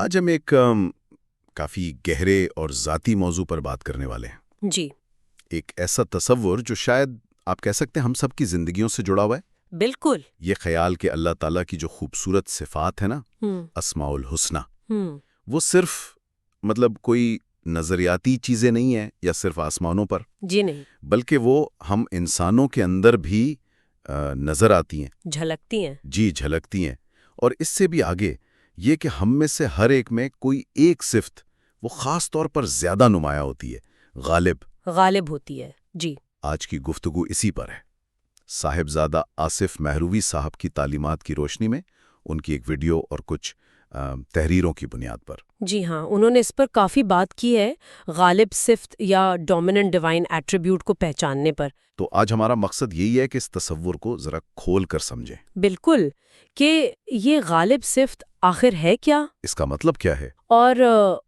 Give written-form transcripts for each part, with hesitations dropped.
آج ہم ایک کافی گہرے اور ذاتی موضوع پر بات کرنے والے ہیں۔ جی ایک ایسا تصور جو شاید آپ کہہ سکتے ہیں ہم سب کی زندگیوں سے جڑا ہوا ہے۔ بالکل۔ یہ خیال کہ اللہ تعالیٰ کی جو خوبصورت صفات ہے نا، ہوں اسماء الحسنہ، ہوں وہ صرف کوئی نظریاتی چیزیں نہیں ہیں یا صرف آسمانوں پر، جی نہیں، بلکہ وہ ہم انسانوں کے اندر بھی نظر آتی ہیں، جھلکتی ہیں۔ جی جھلکتی ہیں۔ اور اس سے بھی آگے یہ کہ ہم میں سے ہر ایک میں کوئی ایک صفت وہ خاص طور پر زیادہ نمایاں ہوتی ہے، غالب ہوتی ہے۔ جی آج کی گفتگو اسی پر ہے۔ صاحبزادہ آصف مہروی صاحب کی تعلیمات کی روشنی میں ان کی ایک ویڈیو اور کچھ تحریروں کی بنیاد پر۔ جی ہاں، انہوں نے اس پر کافی بات کی ہے، غالب صفت یا ڈومیننٹ ڈیوائن ایٹریبیوٹ کو پہچاننے پر۔ تو آج ہمارا مقصد یہی ہے کہ اس تصور کو ذرا کھول کر سمجھیں۔ بالکل، کہ یہ غالب صفت آخر ہے کیا، اس کا مطلب کیا ہے؟ اور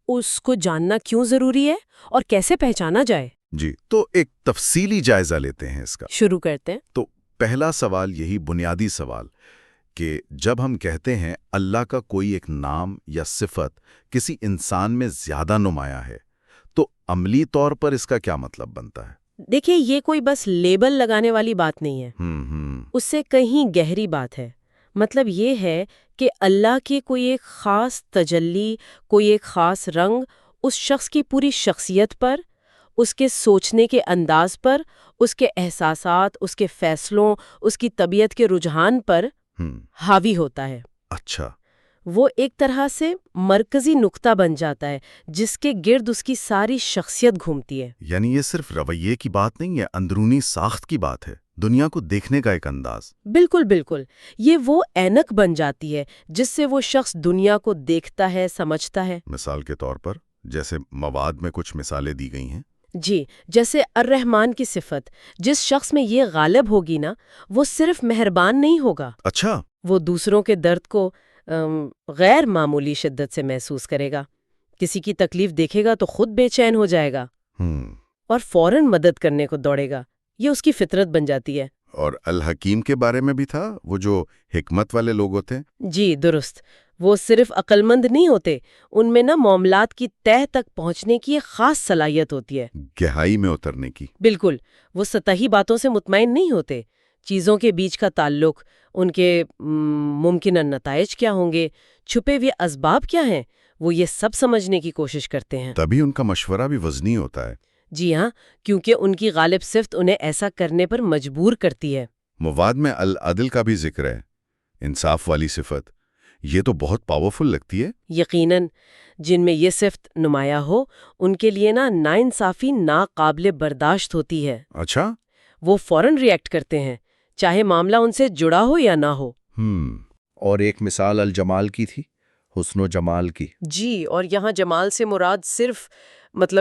اس کو جاننا کیوں ضروری ہے، اور کیسے پہچانا جائے۔ جی تو ایک تفصیلی جائزہ لیتے ہیں اس کا۔ شروع کرتے ہیں۔ تو پہلا سوال یہی بنیادی سوال کہ جب ہم کہتے ہیں اللہ کا کوئی ایک نام یا صفت کسی انسان میں زیادہ نمایاں ہے، تو عملی طور پر اس کا کیا مطلب بنتا ہے؟ دیکھیے، یہ کوئی بس لیبل لگانے والی بات نہیں ہے، اس سے کہیں گہری بات ہے۔ مطلب یہ ہے کہ اللہ کے کوئی ایک خاص تجلی، کوئی ایک خاص رنگ اس شخص کی پوری شخصیت پر، اس کے سوچنے کے انداز پر، اس کے احساسات، اس کے فیصلوں، اس کی طبیعت کے رجحان پر حاوی ہوتا ہے۔ اچھا، وہ ایک طرح سے مرکزی نقطہ بن جاتا ہے جس کے گرد اس کی ساری شخصیت گھومتی ہے۔ یعنی یہ صرف رویے کی بات نہیں ہے، اندرونی ساخت کی بات ہے، دنیا کو دیکھنے کا ایک انداز۔ بالکل بالکل، یہ وہ اینک بن جاتی ہے جس سے وہ شخص دنیا کو دیکھتا ہے، سمجھتا ہے۔ مثال کے طور پر جیسے مواد میں کچھ مثالیں دی گئی ہیں۔ جی، جیسے الرحمن کی صفت، جس شخص میں یہ غالب ہوگی نا، وہ صرف مہربان نہیں ہوگا۔ اچھا، وہ دوسروں کے درد کو غیر معمولی شدت سے محسوس کرے گا، کسی کی تکلیف دیکھے گا تو خود بے چین ہو جائے گا اور فوراً مدد کرنے کو دوڑے گا۔ یہ اس کی فطرت بن جاتی ہے۔ اور الحکیم کے بارے میں بھی تھا، وہ جو حکمت والے لوگ ہوتے ہیں۔ جی درست، وہ صرف عقل مند نہیں ہوتے، ان میں نا معاملات کی تہہ تک پہنچنے کی ایک خاص صلاحیت ہوتی ہے، گہرائی میں اترنے کی۔ بالکل، وہ سطحی باتوں سے مطمئن نہیں ہوتے، چیزوں کے بیچ کا تعلق، ان کے ممکنہ نتائج کیا ہوں گے، چھپے ہوئے اسباب کیا ہیں، وہ یہ سب سمجھنے کی کوشش کرتے ہیں۔ تبھی ان کا مشورہ بھی وزنی ہوتا ہے۔ جی ہاں، کیونکہ ان کی غالب صفت انہیں ایسا کرنے پر مجبور کرتی ہے۔ مواد میں العدل کا بھی ذکر ہے، انصاف والی صفت، یہ تو بہت پاورفل لگتی ہے۔ یقیناً، جن میں یہ صفت نمایاں ہو ان کے لیے ناانصافی ناقابل برداشت ہوتی ہے۔ اچھا، وہ فوراً ریئیکٹ کرتے ہیں، چاہے معاملہ ان سے جڑا ہو یا نہ ہو۔ اور ایک مثال الجمال کی تھی، حسن و جمال کی۔ جی، اور یہاں جمال سے مراد صرف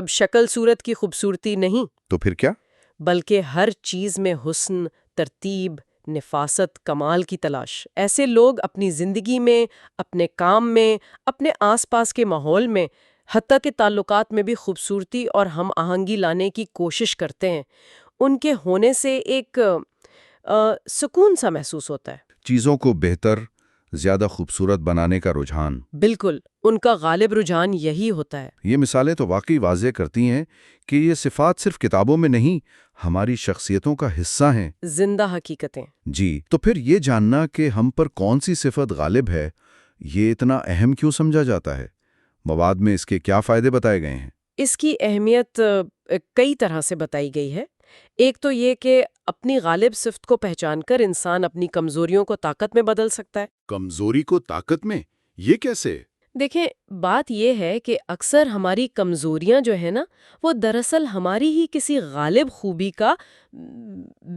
شکل صورت کی خوبصورتی نہیں، تو پھر کیا؟ بلکہ ہر چیز میں حسن، ترتیب، نفاست، کمال کی تلاش۔ ایسے لوگ اپنی زندگی میں، اپنے کام میں، اپنے آس پاس کے ماحول میں، حتیٰ کہ تعلقات میں بھی خوبصورتی اور ہم آہنگی لانے کی کوشش کرتے ہیں۔ ان کے ہونے سے ایک سکون سا محسوس ہوتا ہے۔ چیزوں کو بہتر، زیادہ خوبصورت بنانے کا رجحان۔ بالکل، ان کا غالب رجحان یہی ہوتا ہے۔ یہ مثالیں تو واقعی واضح کرتی ہیں کہ یہ صفات صرف کتابوں میں نہیں، ہماری شخصیتوں کا حصہ ہیں، زندہ حقیقتیں۔ جی، تو پھر یہ جاننا کہ ہم پر کون سی صفت غالب ہے، یہ اتنا اہم کیوں سمجھا جاتا ہے؟ مواد میں اس کے کیا فائدے بتائے گئے ہیں؟ اس کی اہمیت کئی طرح سے بتائی گئی ہے۔ ایک تو یہ کہ اپنی غالب صفت کو پہچان کر انسان اپنی کمزوریوں کو طاقت میں بدل سکتا ہے۔ کمزوری کو طاقت میں؟ یہ کیسے؟ دیکھیں، بات یہ ہے کہ اکثر ہماری کمزوریاں جو ہیں نا، وہ دراصل ہماری ہی کسی غالب خوبی کا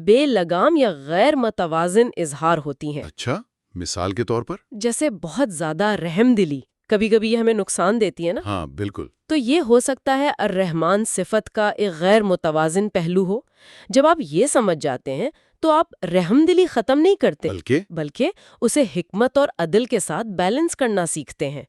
بے لگام یا غیر متوازن اظہار ہوتی ہیں۔ اچھا، مثال کے طور پر؟ جیسے بہت زیادہ رحم دلی کبھی کبھی یہ ہمیں نقصان دیتی ہے نا۔ ہاں بالکل۔ تو یہ ہو سکتا ہے الرحمن صفت کا ایک غیر متوازن پہلو ہو۔ جب آپ یہ سمجھ جاتے ہیں تو آپ رحم دلی ختم نہیں کرتے، بلکہ اسے حکمت اور عدل کے ساتھ بیلنس کرنا سیکھتے ہیں،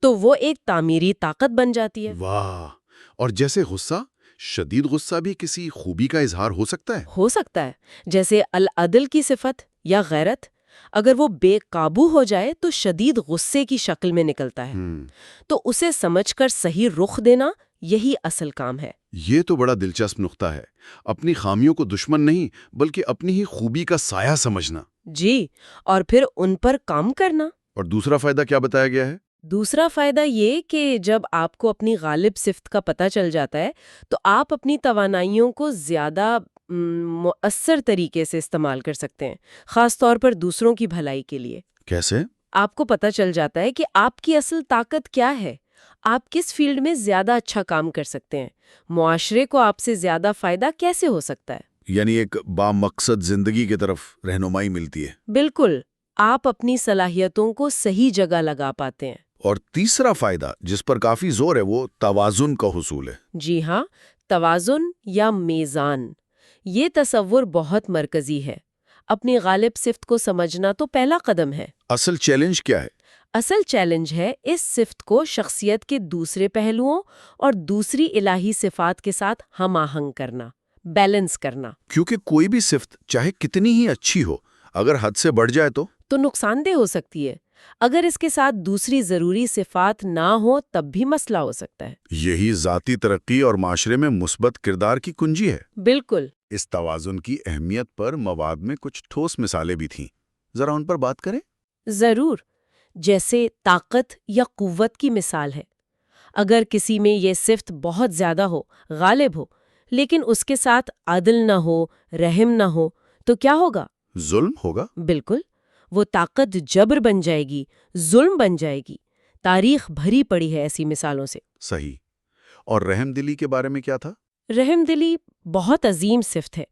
تو وہ ایک تعمیری طاقت بن جاتی ہے۔ واہ! اور جیسے غصہ، شدید غصہ بھی کسی خوبی کا اظہار ہو سکتا ہے؟ ہو سکتا ہے، جیسے العدل کی صفت یا غیرت، اگر وہ بے قابو ہو جائے تو شدید غصے کی شکل میں نکلتا ہے۔ تو اسے سمجھ کر صحیح رخ دینا یہی اصل کام ہے۔ یہ تو بڑا دلچسپ نقطہ ہے، اپنی خامیوں کو دشمن نہیں بلکہ اپنی ہی خوبی کا سایہ سمجھنا۔ جی، اور پھر ان پر کام کرنا۔ اور دوسرا فائدہ کیا بتایا گیا ہے؟ دوسرا فائدہ یہ کہ جب آپ کو اپنی غالب صفت کا پتہ چل جاتا ہے تو آپ اپنی توانائیوں کو زیادہ مؤثر طریقے سے استعمال کر سکتے ہیں، خاص طور پر دوسروں کی بھلائی کے لیے۔ کیسے؟ آپ کو پتہ چل جاتا ہے کہ آپ کی اصل طاقت کیا ہے، آپ کس فیلڈ میں زیادہ اچھا کام کر سکتے ہیں، معاشرے کو آپ سے زیادہ فائدہ کیسے ہو سکتا ہے۔ یعنی ایک بامقصد زندگی کی طرف رہنمائی ملتی ہے۔ بالکل، آپ اپنی صلاحیتوں کو صحیح جگہ لگا پاتے ہیں۔ اور تیسرا فائدہ جس پر کافی زور ہے وہ توازن کا حصول ہے۔ جی ہاں، توازن یا میزان، یہ تصور بہت مرکزی ہے۔ اپنی غالب صفت کو سمجھنا تو پہلا قدم ہے۔ اصل چیلنج کیا ہے؟ اصل چیلنج ہے اس صفت کو شخصیت کے دوسرے پہلوؤں اور دوسری الہی صفات کے ساتھ ہم آہنگ کرنا، بیلنس کرنا۔ کیونکہ کوئی بھی صفت چاہے کتنی ہی اچھی ہو، اگر حد سے بڑھ جائے تو نقصان دہ ہو سکتی ہے۔ اگر اس کے ساتھ دوسری ضروری صفات نہ ہو تب بھی مسئلہ ہو سکتا ہے۔ یہی ذاتی ترقی اور معاشرے میں مثبت کردار کی کنجی ہے۔ بالکل۔ اس توازن کی اہمیت پر مواد میں کچھ ٹھوس مثالیں بھی تھیں، ذرا ان پر بات کریں۔ ضرور، جیسے طاقت یا قوت کی مثال ہے۔ اگر کسی میں یہ صفت بہت زیادہ ہو، غالب ہو، لیکن اس کے ساتھ عدل نہ ہو، رحم نہ ہو، تو کیا ہوگا؟ ظلم ہوگا۔ بالکل، وہ طاقت جبر بن جائے گی، ظلم بن جائے گی۔ تاریخ بھری پڑی ہے ایسی مثالوں سے۔ صحیح۔ اور رحم دلی کے بارے میں کیا تھا؟ رحم دلی بہت عظیم صفت ہے،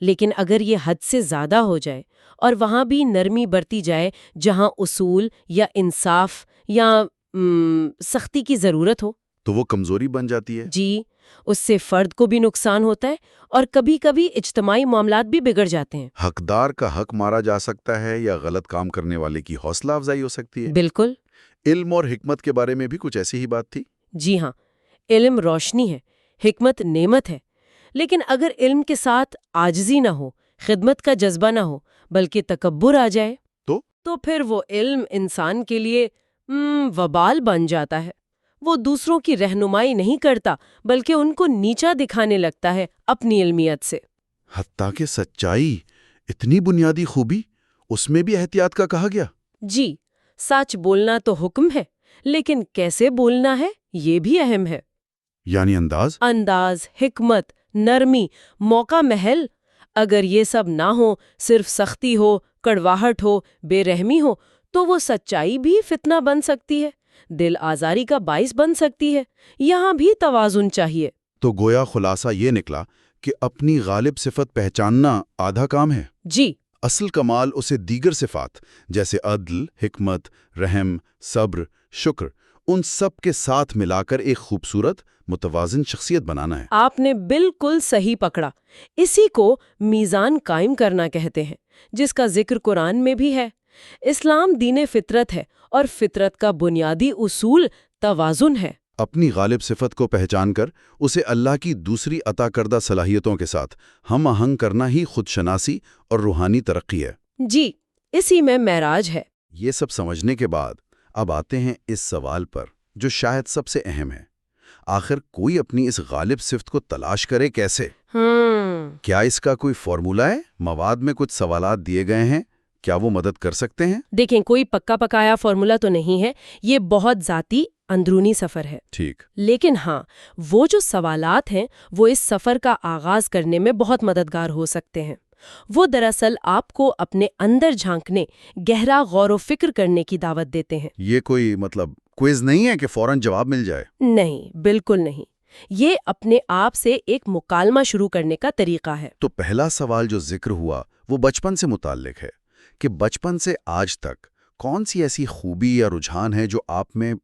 لیکن اگر یہ حد سے زیادہ ہو جائے اور وہاں بھی نرمی برتی جائے جہاں اصول یا انصاف یا سختی کی ضرورت ہو تو وہ کمزوری بن جاتی ہے۔ جی، اس سے فرد کو بھی نقصان ہوتا ہے اور کبھی کبھی اجتماعی معاملات بھی بگڑ جاتے ہیں۔ حقدار کا حق مارا جا سکتا ہے یا غلط کام کرنے والے کی حوصلہ افزائی ہو سکتی ہے۔ بالکل۔ علم اور حکمت کے بارے میں بھی کچھ ایسی ہی بات تھی۔ جی ہاں، علم روشنی ہے، حکمت نعمت ہے، لیکن اگر علم کے ساتھ عاجزی نہ ہو، خدمت کا جذبہ نہ ہو، بلکہ تکبر آ جائے تو پھر وہ علم انسان کے لیے وبال بن جاتا ہے۔ وہ دوسروں کی رہنمائی نہیں کرتا بلکہ ان کو نیچا دکھانے لگتا ہے اپنی علمیت سے۔ حتیٰ کہ سچائی، اتنی بنیادی خوبی، اس میں بھی احتیاط کا کہا گیا۔ جی، سچ بولنا تو حکم ہے، لیکن کیسے بولنا ہے یہ بھی اہم ہے۔ یعنی انداز، حکمت، نرمی، موقع محل۔ اگر یہ سب نہ ہو، صرف سختی ہو، کڑواہٹ ہو، بے رحمی ہو، تو وہ سچائی بھی فتنہ بن سکتی ہے، دل آزاری کا باعث بن سکتی ہے۔ یہاں بھی توازن چاہیے۔ تو گویا خلاصہ یہ نکلا کہ اپنی غالب صفت پہچاننا آدھا کام ہے۔ جی، اصل کمال اسے دیگر صفات جیسے عدل، حکمت، رحم، صبر، شکر، ان سب کے ساتھ ملا کر ایک خوبصورت متوازن شخصیت بنانا ہے۔ آپ نے بالکل صحیح پکڑا۔ اسی کو میزان قائم کرنا کہتے ہیں، جس کا ذکر قرآن میں بھی ہے۔ اسلام دین فطرت ہے اور فطرت کا بنیادی اصول توازن ہے۔ اپنی غالب صفت کو پہچان کر اسے اللہ کی دوسری عطا کردہ صلاحیتوں کے ساتھ ہم آہنگ کرنا ہی خود شناسی اور روحانی ترقی ہے۔ جی، اسی میں معراج ہے۔ یہ سب سمجھنے کے بعد اب آتے ہیں اس سوال پر جو شاید سب سے اہم ہے۔ آخر کوئی اپنی اس غالب صفت کو تلاش کرے کیسے؟ کیا اس کا کوئی فارمولا ہے؟ مواد میں کچھ سوالات دیے گئے ہیں، کیا وہ مدد کر سکتے ہیں؟ دیکھیں، کوئی پکا پکایا فارمولا تو نہیں ہے، یہ بہت ذاتی اندرونی سفر ہے۔ ٹھیک۔ لیکن ہاں، وہ جو سوالات ہیں وہ اس سفر کا آغاز کرنے میں بہت مددگار ہو سکتے ہیں۔ وہ دراصل آپ کو اپنے اندر جھانکنے، گہرا غور و فکر کرنے کی دعوت دیتے ہیں۔ یہ کوئی کوئز نہیں ہے کہ فوراً جواب مل جائے؟ نہیں، بالکل نہیں۔ یہ اپنے آپ سے ایک مکالمہ شروع کرنے کا طریقہ ہے۔ تو پہلا سوال جو ذکر ہوا وہ بچپن سے متعلق ہے کہ بچپن سے آج تک کون سی ایسی خوبی یا رجحان ہے جو آپ میں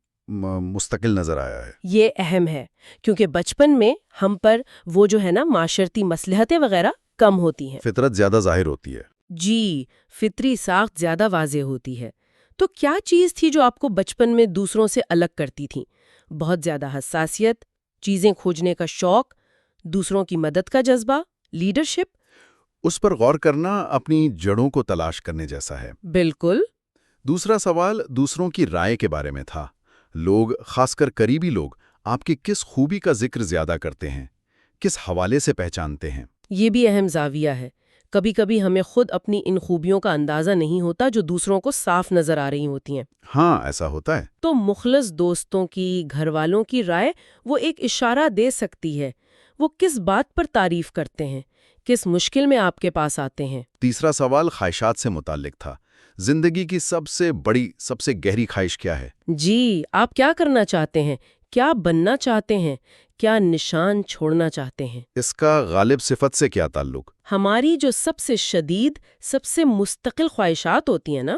مستقل نظر آیا ہے؟ یہ اہم ہے کیونکہ بچپن میں ہم پر وہ جو ہے نا معاشرتی مصلحتیں وغیرہ کم ہوتی ہیں۔ فطرت زیادہ ظاہر ہوتی ہے۔ جی، فطری ساخت زیادہ واضح ہوتی ہے۔ تو کیا چیز تھی جو آپ کو بچپن میں دوسروں سے الگ کرتی تھی؟ بہت زیادہ حساسیت، چیزیں کھوجنے کا شوق، دوسروں کی مدد کا جذبہ، لیڈرشپ؟ اس پر غور کرنا اپنی جڑوں کو تلاش کرنے جیسا ہے۔ بالکل۔ دوسرا سوال دوسروں کی رائے کے بارے میں تھا۔ لوگ، خاص کر قریبی لوگ، آپ کی کس خوبی کا ذکر زیادہ کرتے ہیں، کس حوالے سے پہچانتے ہیں؟ یہ بھی اہم زاویہ ہے۔ کبھی کبھی ہمیں خود اپنی ان خوبیوں کا اندازہ نہیں ہوتا جو دوسروں کو صاف نظر آ رہی ہوتی ہیں۔ ہاں، ایسا ہوتا ہے۔ تو مخلص دوستوں کی، گھر والوں کی رائے وہ ایک اشارہ دے سکتی ہے۔ وہ کس بات پر تعریف کرتے ہیں، کس مشکل میں آپ کے پاس آتے ہیں۔ تیسرا سوال خواہشات سے متعلق تھا۔ زندگی کی سب سے بڑی، سب سے گہری خواہش کیا ہے؟ جی، آپ کیا کرنا چاہتے ہیں، کیا بننا چاہتے ہیں، کیا نشان چھوڑنا چاہتے ہیں؟ اس کا غالب صفت سے کیا تعلق؟ ہماری جو سب سے شدید، سب سے مستقل خواہشات ہوتی ہیں نا،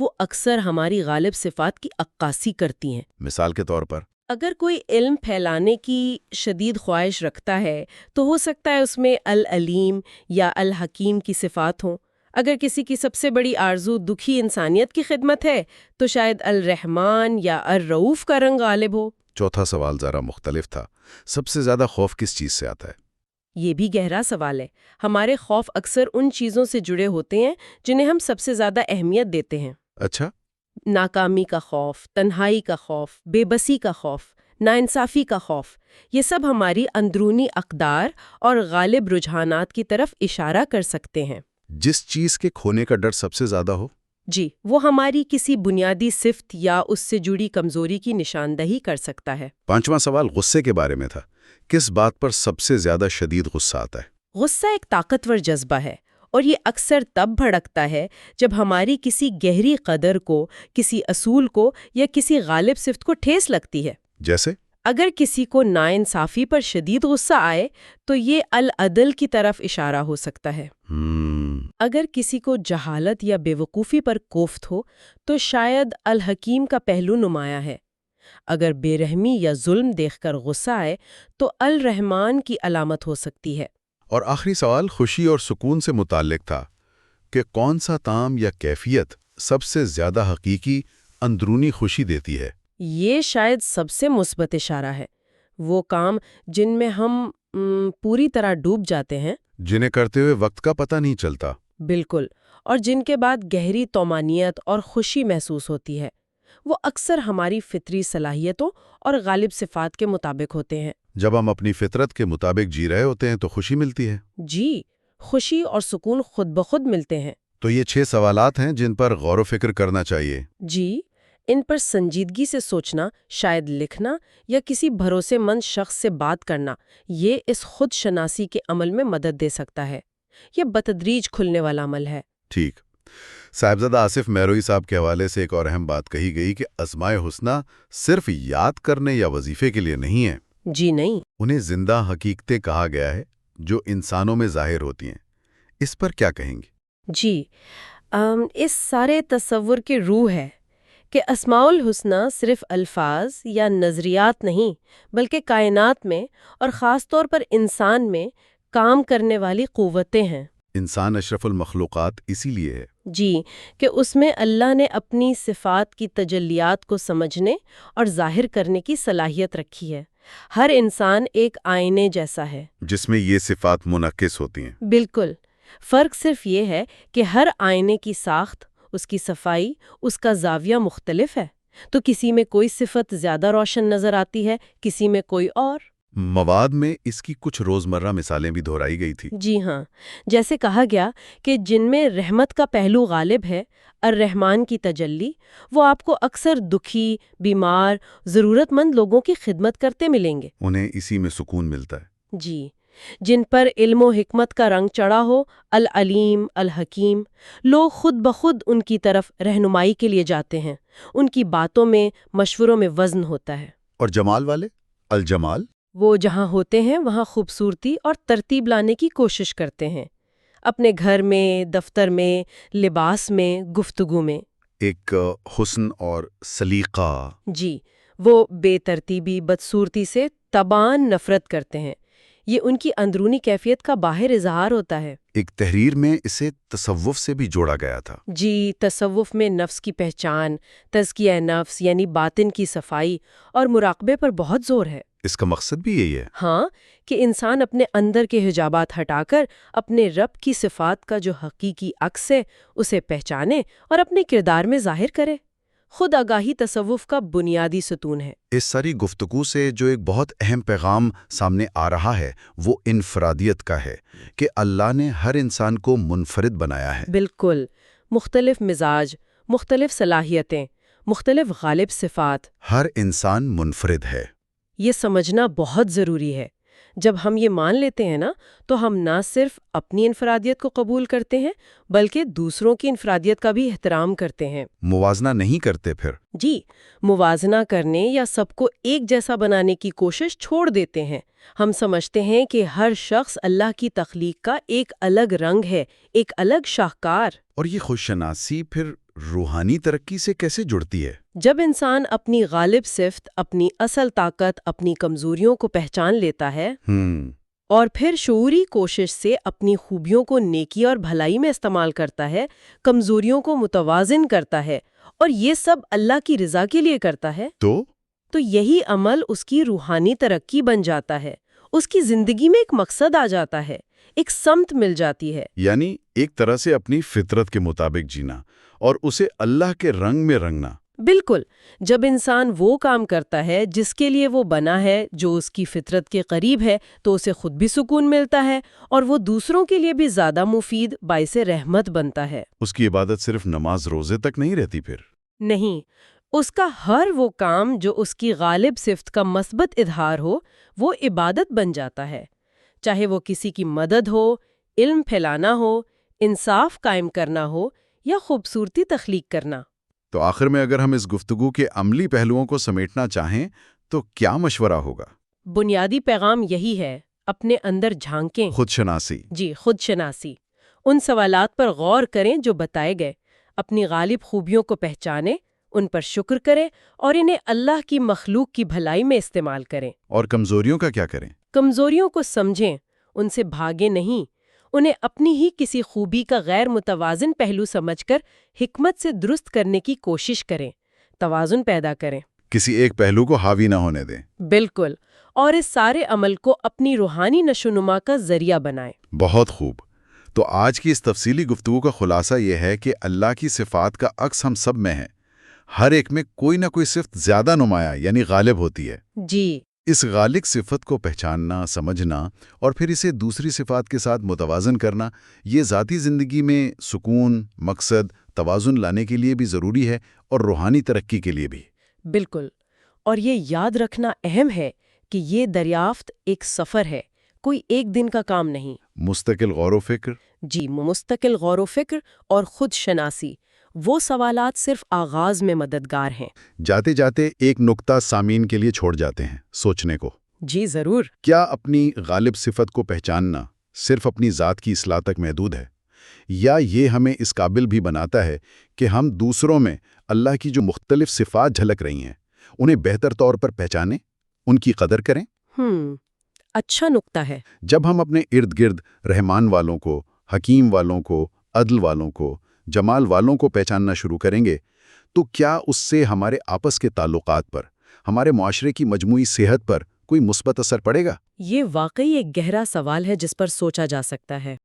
وہ اکثر ہماری غالب صفات کی عکاسی کرتی ہیں۔ مثال کے طور پر؟ اگر کوئی علم پھیلانے کی شدید خواہش رکھتا ہے تو ہو سکتا ہے اس میں العلیم یا الحکیم کی صفات ہوں۔ اگر کسی کی سب سے بڑی آرزو دکھی انسانیت کی خدمت ہے تو شاید الرحمن یا الرؤوف کا رنگ غالب ہو۔ چوتھا سوال ذرا مختلف تھا۔ سب سے زیادہ خوف کس چیز سے آتا ہے؟ یہ بھی گہرا سوال ہے۔ ہمارے خوف اکثر ان چیزوں سے جڑے ہوتے ہیں جنہیں ہم سب سے زیادہ اہمیت دیتے ہیں۔ اچھا۔ ناکامی کا خوف، تنہائی کا خوف، بے بسی کا خوف، ناانصافی کا خوف، یہ سب ہماری اندرونی اقدار اور غالب رجحانات کی طرف اشارہ کر سکتے ہیں۔ جس چیز کے کھونے کا ڈر سب سے زیادہ ہو؟ جی، وہ ہماری کسی بنیادی صفت یا اس سے جڑی کمزوری کی نشاندہی کر سکتا ہے۔ پانچواں سوال غصے کے بارے میں تھا۔ کس بات پر سب سے زیادہ شدید غصہ آتا ہے؟ غصہ ایک طاقتور جذبہ ہے اور یہ اکثر تب بھڑکتا ہے جب ہماری کسی گہری قدر کو، کسی اصول کو یا کسی غالب صفت کو ٹھیس لگتی ہے۔ جیسے؟ اگر کسی کو ناانصافی پر شدید غصہ آئے تو یہ العدل کی طرف اشارہ ہو سکتا ہے۔ اگر کسی کو جہالت یا بے وقوفی پر کوفت ہو تو شاید الحکیم کا پہلو نمایاں ہے۔ اگر بے رحمی یا ظلم دیکھ کر غصہ آئے تو الرحمن کی علامت ہو سکتی ہے۔ اور آخری سوال خوشی اور سکون سے متعلق تھا کہ کون سا طعم یا کیفیت سب سے زیادہ حقیقی اندرونی خوشی دیتی ہے؟ یہ شاید سب سے مثبت اشارہ ہے۔ وہ کام جن میں ہم پوری طرح ڈوب جاتے ہیں، جنہیں کرتے ہوئے وقت کا پتہ نہیں چلتا۔ بالکل، اور جن کے بعد گہری طمانینت اور خوشی محسوس ہوتی ہے، وہ اکثر ہماری فطری صلاحیتوں اور غالب صفات کے مطابق ہوتے ہیں۔ جب ہم اپنی فطرت کے مطابق جی رہے ہوتے ہیں تو خوشی ملتی ہے۔ جی، خوشی اور سکون خود بخود ملتے ہیں۔ تو یہ 6 سوالات ہیں جن پر غور و فکر کرنا چاہیے۔ جی، ان پر سنجیدگی سے سوچنا، شاید لکھنا یا کسی بھروسے مند شخص سے بات کرنا، یہ اس خود شناسی کے عمل میں مدد دے سکتا ہے۔ یہ بتدریج کھلنے والا عمل ہے۔ ٹھیک۔ صاحبزادہ آصف مہروی صاحب کے حوالے سے ایک اور اہم بات کہی گئی کہ اسمائے حسنہ صرف یاد کرنے یا وظیفے کے لیے نہیں ہے۔ جی نہیں، انہیں زندہ حقیقتیں کہا گیا ہے جو انسانوں میں ظاہر ہوتی ہیں۔ اس پر کیا کہیں گے؟ جی، اس سارے تصور کی روح ہے کہ اسماء الحسنہ صرف الفاظ یا نظریات نہیں بلکہ کائنات میں اور خاص طور پر انسان میں کام کرنے والی قوتیں ہیں۔ انسان اشرف المخلوقات اسی لیے ہے۔ جی، کہ اس میں اللہ نے اپنی صفات کی تجلیات کو سمجھنے اور ظاہر کرنے کی صلاحیت رکھی ہے۔ ہر انسان ایک آئینے جیسا ہے جس میں یہ صفات منعکس ہوتی ہیں۔ بالکل، فرق صرف یہ ہے کہ ہر آئینے کی ساخت، اس کی صفائی، اس کا زاویہ مختلف ہے۔ تو کسی میں کوئی صفت زیادہ روشن نظر آتی ہے، کسی میں کوئی اور۔ مواد میں اس کی کچھ روزمرہ مثالیں بھی دہرائی گئی تھی۔ جی ہاں، جیسے کہا گیا کہ جن میں رحمت کا پہلو غالب ہے، الرحمن کی تجلی، وہ آپ کو اکثر دکھی، بیمار، ضرورت مند لوگوں کی خدمت کرتے ملیں گے۔ انہیں اسی میں سکون ملتا ہے۔ جی، جن پر علم و حکمت کا رنگ چڑھا ہو، العلیم، الحکیم، لوگ خود بخود ان کی طرف رہنمائی کے لیے جاتے ہیں۔ ان کی باتوں میں، مشوروں میں وزن ہوتا ہے۔ اور جمال والے، الجمال، وہ جہاں ہوتے ہیں وہاں خوبصورتی اور ترتیب لانے کی کوشش کرتے ہیں، اپنے گھر میں، دفتر میں، لباس میں، گفتگو میں۔ ایک حسن اور سلیقہ۔ جی، وہ بے ترتیبی، بدصورتی سے تباہ نفرت کرتے ہیں۔ یہ ان کی اندرونی کیفیت کا باہر اظہار ہوتا ہے۔ ایک تحریر میں اسے تصوف سے بھی جوڑا گیا تھا۔ جی، تصوف میں نفس کی پہچان، تزکیہ نفس یعنی باطن کی صفائی اور مراقبے پر بہت زور ہے۔ اس کا مقصد بھی یہی ہے؟ ہاں، کہ انسان اپنے اندر کے حجابات ہٹا کر اپنے رب کی صفات کا جو حقیقی عکس ہے اسے پہچانے اور اپنے کردار میں ظاہر کرے۔ خود آگاہی تصوف کا بنیادی ستون ہے۔ اس ساری گفتگو سے جو ایک بہت اہم پیغام سامنے آ رہا ہے وہ انفرادیت کا ہے، کہ اللہ نے ہر انسان کو منفرد بنایا ہے۔ بالکل، مختلف مزاج، مختلف صلاحیتیں، مختلف غالب صفات۔ ہر انسان منفرد ہے۔ یہ سمجھنا بہت ضروری ہے۔ جب ہم یہ مان لیتے ہیں نا، تو ہم نہ صرف اپنی انفرادیت کو قبول کرتے ہیں بلکہ دوسروں کی انفرادیت کا بھی احترام کرتے ہیں۔ موازنہ نہیں کرتے پھر؟ جی، موازنہ کرنے یا سب کو ایک جیسا بنانے کی کوشش چھوڑ دیتے ہیں۔ ہم سمجھتے ہیں کہ ہر شخص اللہ کی تخلیق کا ایک الگ رنگ ہے، ایک الگ شاہکار۔ اور یہ خودشناسی پھر روحانی ترقی سے کیسے جڑتی ہے؟ جب انسان اپنی غالب صفت، اپنی اصل طاقت، اپنی کمزوریوں کو پہچان لیتا ہے اور پھر شعوری کوشش سے اپنی خوبیوں کو نیکی اور بھلائی میں استعمال کرتا ہے، کمزوریوں کو متوازن کرتا ہے اور یہ سب اللہ کی رضا کے لیے کرتا ہے، تو یہی عمل اس کی روحانی ترقی بن جاتا ہے۔ اس کی زندگی میں ایک مقصد آ جاتا ہے، ایک سمت مل جاتی ہے۔ یعنی ایک طرح سے اپنی فطرت کے مطابق جینا اور اسے اللہ کے رنگ میں رنگنا۔ بالکل، جب انسان وہ کام کرتا ہے جس کے لیے وہ بنا ہے، جو اس کی فطرت کے قریب ہے، تو اسے خود بھی سکون ملتا ہے اور وہ دوسروں کے لیے بھی زیادہ مفید، باعث رحمت بنتا ہے۔ اس کی عبادت صرف نماز روزے تک نہیں رہتی پھر؟ نہیں، اس کا ہر وہ کام جو اس کی غالب صفت کا مثبت اظہار ہو، وہ عبادت بن جاتا ہے، چاہے وہ کسی کی مدد ہو، علم پھیلانا ہو، انصاف قائم کرنا ہو یا خوبصورتی تخلیق کرنا۔ تو آخر میں اگر ہم اس گفتگو کے عملی پہلوؤں کو سمیٹنا چاہیں تو کیا مشورہ ہوگا؟ بنیادی پیغام یہی ہے، اپنے اندر جھانکیں۔ خود شناسی۔ جی، خود شناسی۔ ان سوالات پر غور کریں جو بتائے گئے، اپنی غالب خوبیوں کو پہچانیں، ان پر شکر کریں اور انہیں اللہ کی مخلوق کی بھلائی میں استعمال کریں۔ اور کمزوریوں کا کیا کریں؟ کمزوریوں کو سمجھیں، ان سے بھاگیں نہیں، انہیں اپنی ہی کسی خوبی کا غیر متوازن پہلو سمجھ کر حکمت سے درست کرنے کی کوشش کریں، توازن پیدا کریں۔ کسی ایک پہلو کو حاوی نہ ہونے دیں۔ بالکل، اور اس سارے عمل کو اپنی روحانی نشوونما کا ذریعہ بنائیں۔ بہت خوب۔ تو آج کی اس تفصیلی گفتگو کا خلاصہ یہ ہے کہ اللہ کی صفات کا عکس ہم سب میں ہے، ہر ایک میں کوئی نہ کوئی صفت زیادہ نمایاں یعنی غالب ہوتی ہے۔ جی، اس غالب صفت کو پہچاننا، سمجھنا اور پھر اسے دوسری صفات کے ساتھ متوازن کرنا، یہ ذاتی زندگی میں سکون، مقصد، توازن لانے کے لیے بھی ضروری ہے اور روحانی ترقی کے لیے بھی۔ بالکل، اور یہ یاد رکھنا اہم ہے کہ یہ دریافت ایک سفر ہے، کوئی ایک دن کا کام نہیں۔ مستقل غور و فکر۔ جی، مستقل غور و فکر اور خود شناسی، وہ سوالات صرف آغاز میں مددگار ہیں۔ جاتے جاتے ایک نکتہ سامعین کے لیے چھوڑ جاتے ہیں سوچنے کو۔ جی ضرور۔ کیا اپنی غالب صفت کو پہچاننا صرف اپنی ذات کی اصلاح تک محدود ہے، یا یہ ہمیں اس قابل بھی بناتا ہے کہ ہم دوسروں میں اللہ کی جو مختلف صفات جھلک رہی ہیں انہیں بہتر طور پر پہچانیں، ان کی قدر کریں؟ اچھا نکتہ ہے۔ جب ہم اپنے ارد گرد رحمان والوں کو، حکیم والوں کو، عدل والوں کو، جمال والوں کو پہچاننا شروع کریں گے تو کیا اس سے ہمارے آپس کے تعلقات پر، ہمارے معاشرے کی مجموعی صحت پر کوئی مثبت اثر پڑے گا؟ یہ واقعی ایک گہرا سوال ہے جس پر سوچا جا سکتا ہے۔